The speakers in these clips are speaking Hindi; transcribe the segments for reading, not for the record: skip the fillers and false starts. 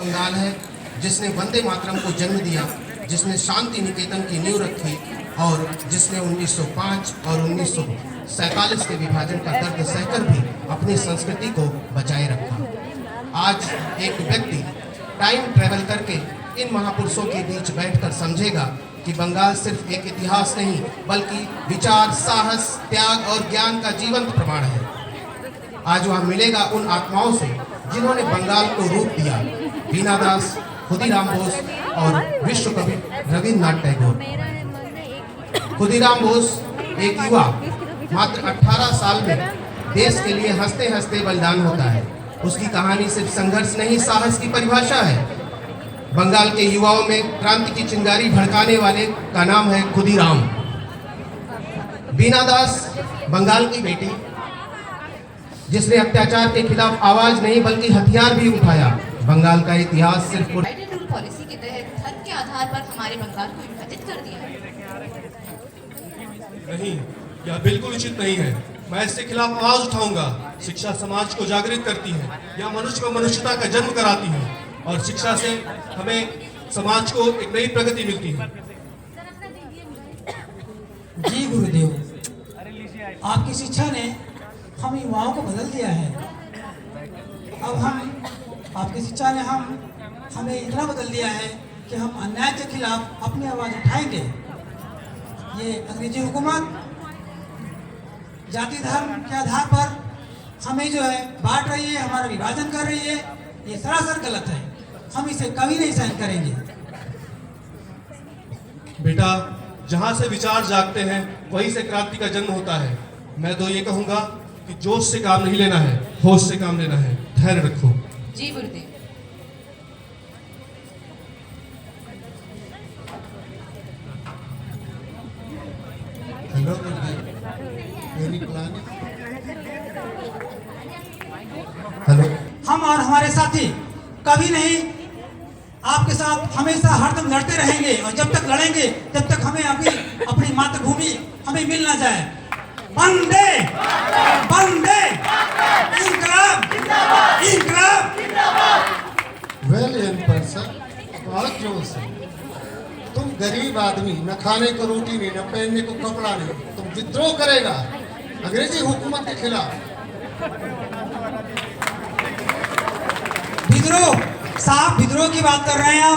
बंगाल है, जिसने वंदे मातरम को जन्म दिया, जिसने शांति निकेतन की नींव रखी और जिसने 1905 और 1947 के विभाजन का दर्द सहकर भी अपनी संस्कृति को बचाए रखा। आज एक व्यक्ति टाइम ट्रेवल करके इन महापुरुषों के बीच बैठकर समझेगा कि बंगाल सिर्फ एक इतिहास नहीं बल्कि विचार, साहस, त्याग और ज्ञान का जीवंत प्रमाण है। आज वह मिलेगा उन आत्माओं से जिन्होंने बंगाल को रूप दिया, वीना दास, खुदीराम बोस और विश्व कवि रविन्द्रनाथ टैगोर। खुदीराम बोस एक युवा मात्र 18 साल में देश के लिए हंसते हंसते बलिदान होता है। उसकी कहानी सिर्फ संघर्ष नहीं, साहस की परिभाषा है। बंगाल के युवाओं में क्रांति की चिंगारी भड़काने वाले का नाम है खुदीराम। वीना दास बंगाल की बेटी, जिसने अत्याचार के खिलाफ आवाज नहीं बल्कि हथियार भी उठाया। बंगाल का इतिहास सिर्फ पॉलिसी के तहत धर्म के आधार पर हमारे बंगाल को विभाजित कर दिया है। नहीं, यह बिल्कुल उचित नहीं है। मैं इसके खिलाफ आवाज उठाऊंगा। शिक्षा समाज को जागृत करती है, यह मनुष्य को मनुष्यता का जन्म कराती है और शिक्षा से हमें समाज को एक नई प्रगति मिलती है। जी गुरुदेव, आपकी शिक्षा ने हम युवाओं को बदल दिया है। अब आपकी शिक्षा ने हमें इतना बदल दिया है कि हम अन्याय के खिलाफ अपनी आवाज उठाएंगे। ये अंग्रेजी हुकूमत जाति धर्म के आधार पर हमें जो है बांट रही है, हमारा विभाजन कर रही है, ये सरासर गलत है। हम इसे कभी नहीं सहन करेंगे। बेटा, जहां से विचार जागते हैं वहीं से क्रांति का जन्म होता है। मैं तो ये कहूंगा कि जोश से काम नहीं लेना है, होश से काम लेना है। धैर्य रखो। जी गुरुदेव। हेलो गुरुदेव, मेरी प्लान। हेलो। हम और हमारे साथी कभी नहीं आपके साथ हमेशा हरदम लड़ते रहेंगे और जब तक लड़ेंगे तब तक हमें अपनी मातृभूमि हमें मिल ना जाए। वंदे वंदे इंकलाब इंकलाब। वेल यंग पर्सन, बहुत जोश है। तुम गरीब आदमी, न खाने को रोटी नहीं, न पहनने को कपड़ा नहीं, तुम विद्रोह करेगा अंग्रेजी हुकूमत के खिलाफ। विद्रोह साहब, विद्रोह की बात कर रहे हैं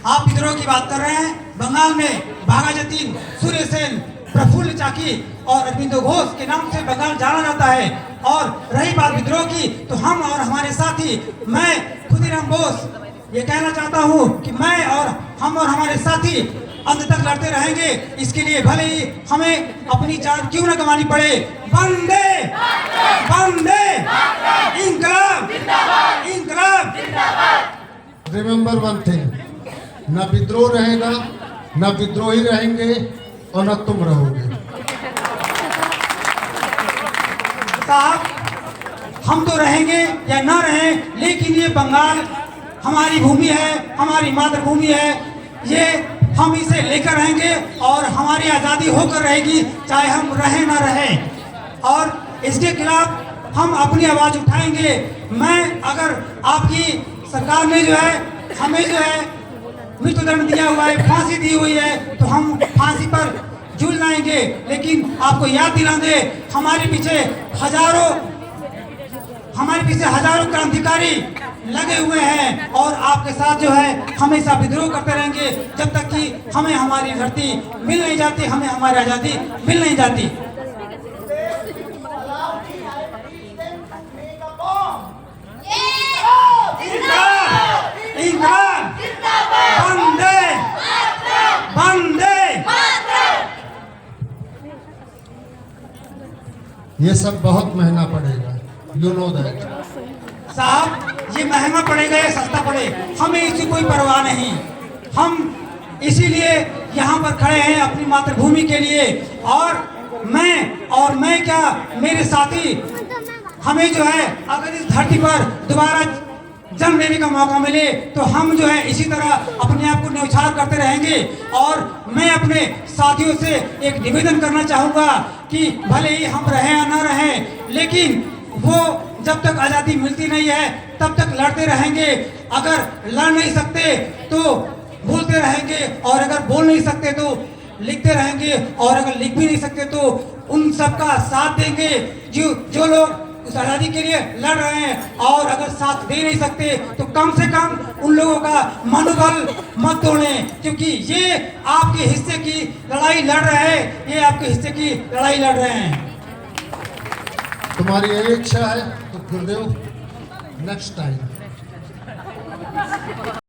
आप विद्रोह की बात कर रहे हैं। बंगाल में भागा जतीन, सूर्य सेन, प्रफुल्ल चाकी और अरविंदो घोष के नाम से बंगाल जाना जाता है। और रही बात विद्रोह की, तो हम और हमारे साथी, मैं खुदीराम बोस ये कहना चाहता हूँ कि हम और हमारे साथी अंत तक लड़ते रहेंगे। इसके लिए भले ही हमें अपनी जान क्यों न गंवानी पड़े। वंदे वंदे इंकलाब इंकलाब। रिमेंबर वन थिंग, न विद्रोह रहेगा, न विद्रोही रहेंगे और न तुम रहोगे। साहब, हम तो रहेंगे या ना रहें, लेकिन ये बंगाल हमारी भूमि है, हमारी मातृभूमि है। ये हम इसे लेकर रहेंगे और हमारी आज़ादी होकर रहेगी, चाहे हम रहें ना रहें। और इसके खिलाफ हम अपनी आवाज़ उठाएंगे। अगर आपकी सरकार ने जो है हमें जो है मृत्युदंड दिया हुआ है, फांसी दी हुई है, तो हम फांसी पर झूल जाएंगे। लेकिन आपको याद दिला दे, हमारे पीछे हजारों क्रांतिकारी लगे हुए हैं और आपके साथ जो है हमेशा विद्रोह करते रहेंगे जब तक कि हमें हमारी धरती मिल नहीं जाती, हमें हमारी आज़ादी मिल नहीं जाती। वंदे वंदे। ये सब बहुत महंगा पड़ेगा, यू नो दैट। साहब, ये महंगा पड़ेगा या सस्ता पड़े, हमें इसकी कोई परवाह नहीं। हम इसीलिए यहाँ पर खड़े हैं अपनी मातृभूमि के लिए। और मैं क्या, मेरे साथी, हमें जो है अगर इस धरती पर दोबारा जन्म लेने का मौका मिले तो हम जो है इसी तरह अपने आप को न्यौछावर करते रहेंगे। और मैं अपने साथियों से एक निवेदन करना चाहूँगा कि भले ही हम रहें या ना रहें, लेकिन वो जब तक आज़ादी मिलती नहीं है तब तक लड़ते रहेंगे। अगर लड़ नहीं सकते तो बोलते रहेंगे, और अगर बोल नहीं सकते तो लिखते रहेंगे, और अगर लिख भी नहीं सकते तो उन सब का साथ देंगे जो लोग उस आज़ादी के लिए लड़ रहे हैं। और अगर साथ दे नहीं सकते तो कम से कम उन लोगों का मनोबल मत तोड़ें, क्योंकि ये आपके हिस्से की लड़ाई लड़ रहे हैं, ये आपके हिस्से की लड़ाई लड़ रहे हैं। तुम्हारी यही इच्छा है तो गुरुदेव नेक्स्ट टाइम